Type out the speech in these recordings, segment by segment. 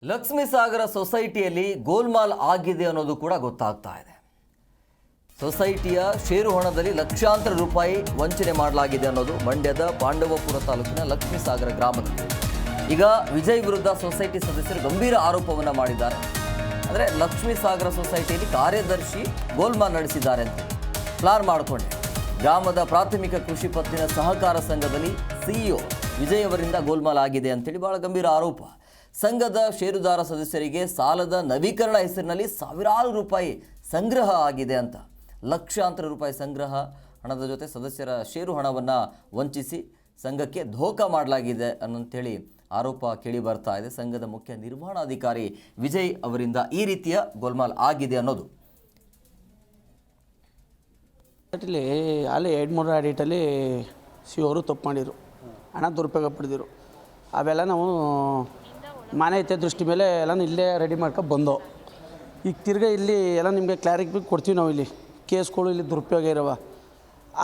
ಲಕ್ಷ್ಮೀ ಸಾಗರ ಸೊಸೈಟಿಯಲ್ಲಿ ಗೋಲ್ಮಾಲ್ ಆಗಿದೆ ಅನ್ನೋದು ಕೂಡ ಗೊತ್ತಾಗ್ತಾ ಇದೆ. ಸೊಸೈಟಿಯ ಷೇರು ಹಣದಲ್ಲಿ ಲಕ್ಷಾಂತರ ರೂಪಾಯಿ ವಂಚನೆ ಮಾಡಲಾಗಿದೆ ಅನ್ನೋದು ಮಂಡ್ಯದ ಪಾಂಡವಪುರ ತಾಲೂಕಿನ ಲಕ್ಷ್ಮೀ ಸಾಗರ ಗ್ರಾಮದಲ್ಲಿ. ಈಗ ವಿಜಯ್ ವಿರುದ್ಧ ಸೊಸೈಟಿ ಸದಸ್ಯರು ಗಂಭೀರ ಆರೋಪವನ್ನು ಮಾಡಿದ್ದಾರೆ. ಅಂದರೆ ಲಕ್ಷ್ಮೀ ಸಾಗರ ಸೊಸೈಟಿಯಲ್ಲಿ ಕಾರ್ಯದರ್ಶಿ ಗೋಲ್ಮಾಲ್ ನಡೆಸಿದ್ದಾರೆ ಅಂತ ಪ್ಲಾನ್ ಮಾಡಿಕೊಂಡೆ. ಗ್ರಾಮದ ಪ್ರಾಥಮಿಕ ಕೃಷಿ ಪತ್ತಿನ ಸಹಕಾರ ಸಂಘದಲ್ಲಿ ಸಿಇಒ ವಿಜಯ್ ಅವರಿಂದ ಗೋಲ್ಮಾಲ್ ಆಗಿದೆ ಅಂತೇಳಿ ಭಾಳ ಗಂಭೀರ ಆರೋಪ. ಸಂಘದ ಷೇರುದಾರ ಸದಸ್ಯರಿಗೆ ಸಾಲದ ನವೀಕರಣ ಹೆಸರಿನಲ್ಲಿ ಸಾವಿರಾರು ರೂಪಾಯಿ ಸಂಗ್ರಹ ಆಗಿದೆ ಅಂತ, ಲಕ್ಷಾಂತರ ರೂಪಾಯಿ ಸಂಗ್ರಹ ಹಣದ ಜೊತೆ ಸದಸ್ಯರ ಷೇರು ಹಣವನ್ನು ವಂಚಿಸಿ ಸಂಘಕ್ಕೆ ಧೋಖಾ ಮಾಡಲಾಗಿದೆ ಅನ್ನಂತೇಳಿ ಆರೋಪ ಕೇಳಿ ಬರ್ತಾ ಇದೆ. ಸಂಘದ ಮುಖ್ಯ ನಿರ್ವಹಣಾಧಿಕಾರಿ ವಿಜಯ್ ಅವರಿಂದ ಈ ರೀತಿಯ ಗೋಲ್ಮಾಲ್ ಆಗಿದೆ ಅನ್ನೋದು. ಅಲ್ಲಿ 2-3 ಆಡಿಟಲ್ಲಿ ಅವರು ತಪ್ಪು ಮಾಡಿದರು, ಹಣ ದುರುಪಯೋಗ ಪಡೆದಿರು. ಅವೆಲ್ಲ ನಾವು ಮಾನವೀಯತೆ ದೃಷ್ಟಿ ಮೇಲೆ ಎಲ್ಲ ಇಲ್ಲೇ ರೆಡಿ ಮಾಡ್ಕೊಂಡು ಬಂದೋ. ಈಗ ತಿರ್ಗಿ ಇಲ್ಲಿ ಎಲ್ಲ ನಿಮಗೆ ಕ್ಲಾರಿಫೈ ಕೊಡ್ತೀವಿ. ನಾವು ಇಲ್ಲಿ ಕೇಸ್ಗಳು ಇಲ್ಲಿ ದುರುಪಯೋಗ ಇರೋವ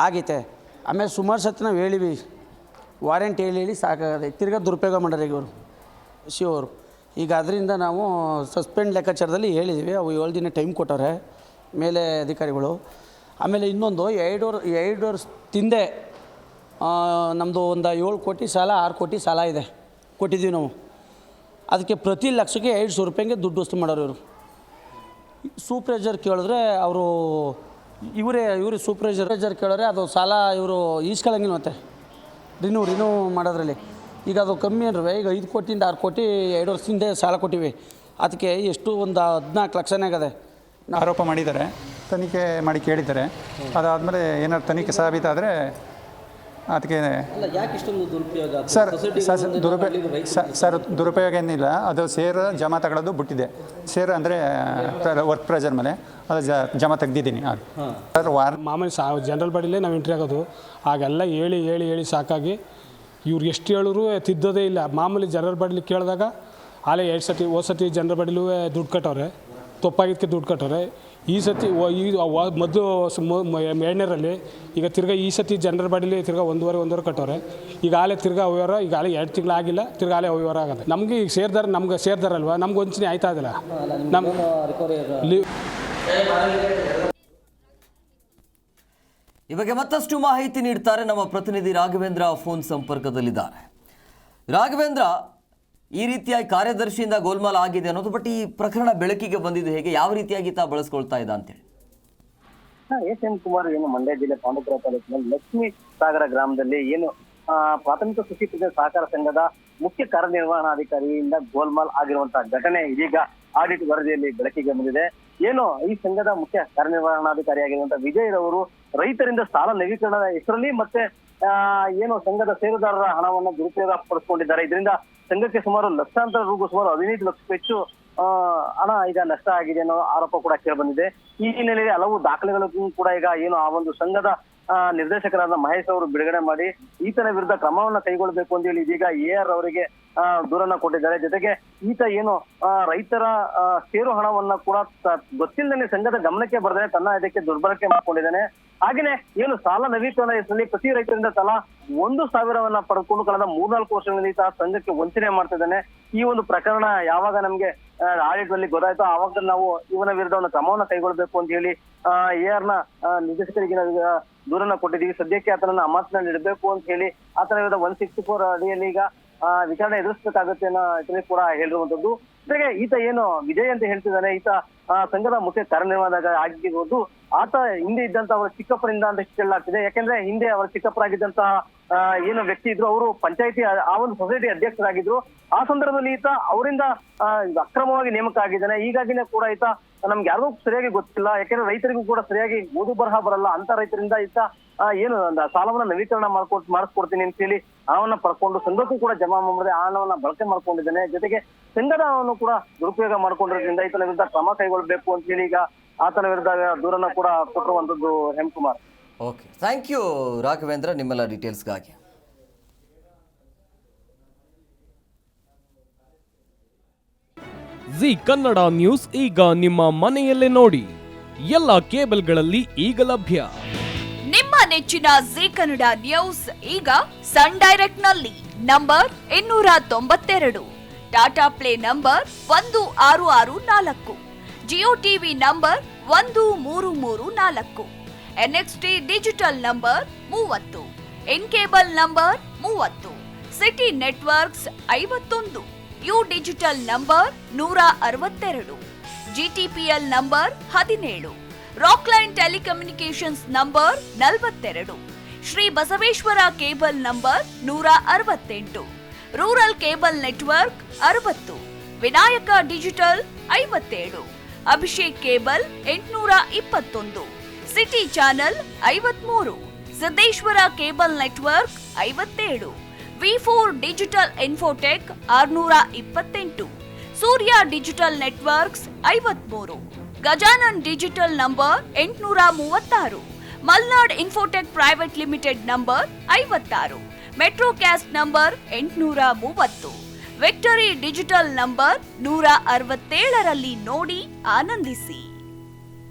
ಆಗೈತೆ. ಆಮೇಲೆ ಸುಮಾರು ಸತಿ ನಾವು ಹೇಳಿವಿ, ವಾರೆಂಟ್ ಹೇಳಿ ಸಾಕಾಗದೆ. ತಿರ್ಗಿ ದುರುಪಯೋಗ ಮಾಡ್ಯಾರ ಈಗ ಇವರು ಶಿವರು. ಈಗ ಅದರಿಂದ ನಾವು ಸಸ್ಪೆಂಡ್ ಲೆಕ್ಕಾಚಾರದಲ್ಲಿ ಹೇಳಿದ್ದೀವಿ. ಅವು 7 ದಿನ ಟೈಮ್ ಕೊಟ್ಟವ್ರೆ ಮೇಲೆ ಅಧಿಕಾರಿಗಳು. ಆಮೇಲೆ ಇನ್ನೊಂದು 2 ವರ್ಷ ಹಿಂದೆ ನಮ್ಮದು ಒಂದು 7 ಕೋಟಿ ಸಾಲ 6 ಕೋಟಿ ಸಾಲ ಇದೆ ಕೊಟ್ಟಿದ್ದೀವಿ ನಾವು. ಅದಕ್ಕೆ ಪ್ರತಿ ಲಕ್ಷಕ್ಕೆ 200 ರೂಪಾಯಿಗೆ ದುಡ್ಡು ವಸ್ತು ಮಾಡೋರು ಇವರು. ಸೂಪ್ರೈಸರ್ ಕೇಳಿದ್ರೆ ಅವರು ಇವರೇ ಸೂಪ್ರೈಸರ್ ಕೇಳಿದ್ರೆ ಅದು ಸಾಲ ಇವರು ಈಸ್ಕೊಳ್ಳಂಗಿಲ್ಲ. ಮತ್ತೆ ರಿನ್ಯೂ ಮಾಡೋದ್ರಲ್ಲಿ ಈಗ ಅದು ಕಮ್ಮಿ ಅಂದ್ರೆ ಈಗ 5 ಕೋಟಿಯಿಂದ 6 ಕೋಟಿ 2 ವರ್ಷದಿಂದ ಸಾಲ ಕೊಟ್ಟಿವಿ. ಅದಕ್ಕೆ ಎಷ್ಟು ಒಂದು 14 ಲಕ್ಷನೇ ಆಗದೆ. ಆರೋಪ ಮಾಡಿದ್ದಾರೆ, ತನಿಖೆ ಮಾಡಿ ಕೇಳಿದ್ದಾರೆ. ಅದಾದಮೇಲೆ ಏನಾದ್ರು ತನಿಖೆ ಸಾಬೀತಾದರೆ ಅದಕ್ಕೆ ಸರ್ ದುರುಪಯೋಗ ಏನಿಲ್ಲ. ಅದು ಸೇರು ಜಮಾ ತಗೊಳ್ಳೋದು ಬಿಟ್ಟಿದೆ. ಸೇರು ಅಂದರೆ ವರ್ಕ್ ಪ್ರೆಷರ್ ಮೇಲೆ ಅದು ಜಮಾ ತೆಗ್ದಿದ್ದೀನಿ. ಸರ್ ಮಾಮೂಲಿ ಜನರಲ್ ಬಾಡಿಲೇ ನಾವು ಎಂಟ್ರಿ ಆಗೋದು. ಆಗೆಲ್ಲ ಹೇಳಿ ಸಾಕಾಗಿ ಇವ್ರು ಎಷ್ಟು ಹೇಳಿದ್ರು ತಿದ್ದೋದೇ ಇಲ್ಲ. ಮಾಮೂಲಿ ಜನರಲ್ ಬಾಡಿಲಿ ಕೇಳಿದಾಗ ಆಲೇ 2 ಸತಿ ಸತಿ ಜನರಲ್ ಬಾಡಿಲೂ ದುಡ್ಡು ಕಟ್ಟವ್ರೆ, ತಪ್ಪಾಗಿದ್ದಕ್ಕೆ ದುಡ್ಡು ಕಟ್ಟವ್ರೆ. ಈ ಸತಿ ಮೊದಲು 2ನೇರಲ್ಲಿ ಈಗ ತಿರ್ಗಾ ಈ ಸತಿ ಜನರಲ್ ಬಾಡಿಲಿ ತಿರ್ಗಾ 1.5 ಕಟ್ಟವ್ರೆ. ಈಗ ಆಲೇ ತಿರ್ಗಾ ಅವ್ಯವಹಾರ ಈಗ 2 ತಿಂಗಳು ಆಗಿಲ್ಲ, ತಿರ್ಗಾ ಆಲೇ ಅವ್ಯವಹಾರ ಆಗೋದು. ನಮಗೆ ಈಗ ನಮ್ಗೆ ಸೇರ್ದಾರಲ್ವ, ನಮ್ಗೆ ವಂಚನೆ ಆಯ್ತಾ ಇದಿಲ್ಲ. ಈ ಬಗ್ಗೆ ಮತ್ತಷ್ಟು ಮಾಹಿತಿ ನೀಡ್ತಾರೆ ನಮ್ಮ ಪ್ರತಿನಿಧಿ ರಾಘವೇಂದ್ರ ಫೋನ್ ಸಂಪರ್ಕದಲ್ಲಿದ್ದಾರೆ. ರಾಘವೇಂದ್ರ, ಈ ರೀತಿಯಾಗಿ ಕಾರ್ಯದರ್ಶಿಯಿಂದ ಗೋಲ್ಮಾಲ್ ಆಗಿದೆ ಅನ್ನೋದು, ಬಟ್ ಈ ಪ್ರಕರಣ ಬೆಳಕಿಗೆ ಬಂದಿದ್ದು ಹೇಗೆ, ಯಾವ ರೀತಿಯಾಗಿ ತಾ ಬಳಸ್ಕೊಳ್ತಾ ಇದ್ದ ಅಂತೇಳಿ? ಎಸ್.ಎನ್. ಕುಮಾರ್ ಏನು ಮಂಡ್ಯ ಜಿಲ್ಲೆ ಪಾಂಡವಪುರ ತಾಲೂಕಿನಲ್ಲಿ ಲಕ್ಷ್ಮೀ ಸಾಗರ ಗ್ರಾಮದಲ್ಲಿ ಏನು ಪ್ರಾಥಮಿಕ ಕೃಷಿ ಪತ್ತಿನ ಸಹಕಾರ ಸಂಘದ ಮುಖ್ಯ ಕಾರ್ಯನಿರ್ವಹಣಾಧಿಕಾರಿಯಿಂದ ಗೋಲ್ಮಾಲ್ ಆಗಿರುವಂತಹ ಘಟನೆ ಇದೀಗ ಆಡಿಟ್ ವರದಿಯಲ್ಲಿ ಬೆಳಕಿಗೆ ಬಂದಿದೆ. ಏನು ಈ ಸಂಘದ ಮುಖ್ಯ ಕಾರ್ಯನಿರ್ವಹಣಾಧಿಕಾರಿಯಾಗಿರುವಂತಹ ವಿಜಯ್ ರವರು ರೈತರಿಂದ ಸಾಲ ನವೀಕರಣದ ಹೆಸರಲ್ಲಿ ಮತ್ತೆ ಏನು ಸಂಘದ ಷೇರುದಾರರ ಹಣವನ್ನು ದುರುಪಯೋಗ ಪಡಿಸಿಕೊಂಡಿದ್ದಾರೆ. ಇದರಿಂದ ಸಂಘಕ್ಕೆ ಸುಮಾರು ಲಕ್ಷಾಂತರ ರೂಪಾಯಿ, ಸುಮಾರು 15 ಲಕ್ಷಕ್ಕೂ ಹೆಚ್ಚು ಹಣ ಈಗ ನಷ್ಟ ಆಗಿದೆ ಅನ್ನೋ ಆರೋಪ ಕೂಡ ಕೇಳಿಬಂದಿದೆ. ಈ ಹಿನ್ನೆಲೆಯಲ್ಲಿ ಹಲವು ದಾಖಲೆಗಳಿಗೂ ಕೂಡ ಈಗ ಏನು ಆ ಒಂದು ಸಂಘದ ನಿರ್ದೇಶಕರಾದ ಮಹೇಶ್ ಅವರು ಬಿಡುಗಡೆ ಮಾಡಿ ಈತನ ವಿರುದ್ಧ ಕ್ರಮವನ್ನ ಕೈಗೊಳ್ಳಬೇಕು ಅಂತ ಹೇಳಿ ಇದೀಗ AR ಅವರಿಗೆ ದೂರನ್ನ ಕೊಟ್ಟಿದ್ದಾರೆ. ಜೊತೆಗೆ ಈತ ಏನು ರೈತರ ಷೇರು ಹಣವನ್ನ ಕೂಡ ಗೊತ್ತಿಲ್ಲದೇ ಸಂಘದ ಗಮನಕ್ಕೆ ಬರದೇ ತನ್ನ ಇದಕ್ಕೆ ದುರ್ಬಳಕೆ ಮಾಡಿಕೊಂಡಿದ್ದಾನೆ. ಹಾಗೇನೆ ಏನು ಸಾಲ ನವೀಕರಣ ಹೆಸರಲ್ಲಿ ಪ್ರತಿ ರೈತರಿಂದ ತಲಾ 1,000 ಪಡೆದುಕೊಂಡು ಕಳೆದ 3-4 ವರ್ಷಗಳಿಂದ ಈತ ಸಂಘಕ್ಕೆ ವಂಚನೆ ಮಾಡ್ತಿದ್ದಾನೆ. ಈ ಒಂದು ಪ್ರಕರಣ ಯಾವಾಗ ನಮ್ಗೆ ಆಡಳಿತದಲ್ಲಿ ಗೊತ್ತಾಯ್ತು, ಆವಾಗ ನಾವು ಇವನ ವಿರುದ್ಧ ಒಂದು ಕ್ರಮವನ್ನ ಕೈಗೊಳ್ಳಬೇಕು ಅಂತ ಹೇಳಿ AR ನ ನಿರ್ದೇಶಕರಿಗೆ ದೂರನ್ನ ಕೊಟ್ಟಿದ್ದೀವಿ. ಸದ್ಯಕ್ಕೆ ಆತನನ್ನ ಅಮಾನತಿನಲ್ಲಿ ಇಡಬೇಕು ಅಂತ ಹೇಳಿ ಆತನ ವಿರುದ್ಧ 164 ಅಡಿಯಲ್ಲಿ ಈಗ ವಿಚಾರಣೆ ಎದುರಿಸಬೇಕಾಗುತ್ತೆ ಅನ್ನೋ ಕೂಡ ಹೇಳಿರುವಂತದ್ದು. ಜೊತೆಗೆ ಈತ ಏನು ವಿಜಯ್ ಅಂತ ಹೇಳ್ತಿದ್ದಾನೆ, ಈತ ಸಂಘದ ಮುಖ್ಯ ಕಾರ್ಯನಿರ್ವಹಣಾ ಆಗಿರ್ಬೋದು. ಆತ ಹಿಂದೆ ಇದ್ದಂತ ಅವರ ಚಿಕ್ಕಪ್ಪರಿಂದ ಅಂತ ಹೇಳಲಾಗ್ತಿದೆ. ಯಾಕೆಂದ್ರೆ ಹಿಂದೆ ಅವರ ಚಿಕ್ಕಪ್ಪರಾಗಿದ್ದಂತಹ ಏನು ವ್ಯಕ್ತಿ ಇದ್ರು, ಅವರು ಪಂಚಾಯತಿ ಆ ಒಂದು ಸೊಸೈಟಿ ಅಧ್ಯಕ್ಷರಾಗಿದ್ರು. ಆ ಸಂದರ್ಭದಲ್ಲಿ ಈತ ಅವರಿಂದ ಅಕ್ರಮವಾಗಿ ನೇಮಕ ಆಗಿದ್ದಾನೆ. ಹೀಗಾಗಿನೇ ಕೂಡ ಈತ ನಮ್ಗೆ ಯಾರಿಗೂ ಸರಿಯಾಗಿ ಗೊತ್ತಿಲ್ಲ, ಯಾಕೆಂದ್ರೆ ರೈತರಿಗೂ ಕೂಡ ಸರಿಯಾಗಿ ಓದು ಬರಹ ಬರಲ್ಲ ಅಂತ ರೈತರಿಂದ ಈತ ಏನು ಸಾಲವನ್ನ ನವೀಕರಣ ಮಾಡಿಸ್ಕೊಡ್ತೀನಿ ಅಂತ ಹೇಳಿ ಹಣವನ್ನ ಪಡ್ಕೊಂಡು ಸಂಘಕ್ಕೂ ಕೂಡ ಜಮಾ ಮಾಡದೆ ಹಣವನ್ನ ಬಳಕೆ ಮಾಡ್ಕೊಂಡಿದ್ದಾನೆ. ಜೊತೆಗೆ ಸಂಘದ ಹಣವನ್ನು ಕೂಡ ದುರುಪಯೋಗ ಮಾಡ್ಕೊಂಡಿರೋದ್ರಿಂದ ಈತನ ವಿರುದ್ಧ ಕ್ರಮ ಕೈಗೊಳ್ಳಬೇಕು ಅಂತ ಹೇಳಿ ಈಗ ಆತನ ವಿರುದ್ಧ ದೂರನ್ನ ಕೂಡ ಕೊಟ್ಟಿರುವಂತದ್ದು. Hemakumar. Okay, thank you Raghavendra ನಿಮ್ಮೆಲ್ಲ ಡೀಟೇಲ್ಸ್ಗಾಗಿ. ಜಿ ಕನ್ನಡ ನ್ಯೂಸ್ ಈಗ ನಿಮ್ಮ ಮನೆಯಲ್ಲೇ ನೋಡಿ. ಎಲ್ಲ ಕೇಬಲ್ಗಳಲ್ಲಿ ಈಗ ಲಭ್ಯ. ನಿಮ್ಮ ನೆಚ್ಚಿನ ಜಿ ಕನ್ನಡ ನ್ಯೂಸ್ ಈಗ ಸನ್ ಡೈರೆಕ್ಟ್ ನಲ್ಲಿ number 292 Tata Play number 1664, Jio TV number 1334, NXT digital number 30, N cable number 30, city networks 51, U digital number 162, GTPL number 17, Rockline telecommunications number 42, Shri Basaveshwara cable number 168, rural cable network 60, Vinayaka digital 57, Abhishek cable 821, city channel 53, Siddeshwara cable network 57, ವಿ4 digital infotech 628, Surya digital networks 53, Gajanan digital number 836, Malnad infotech private limited number 56, Metrocast number 830, victory digital number 167ರಲ್ಲಿ ನೋಡಿ ಆನಂದಿಸಿ.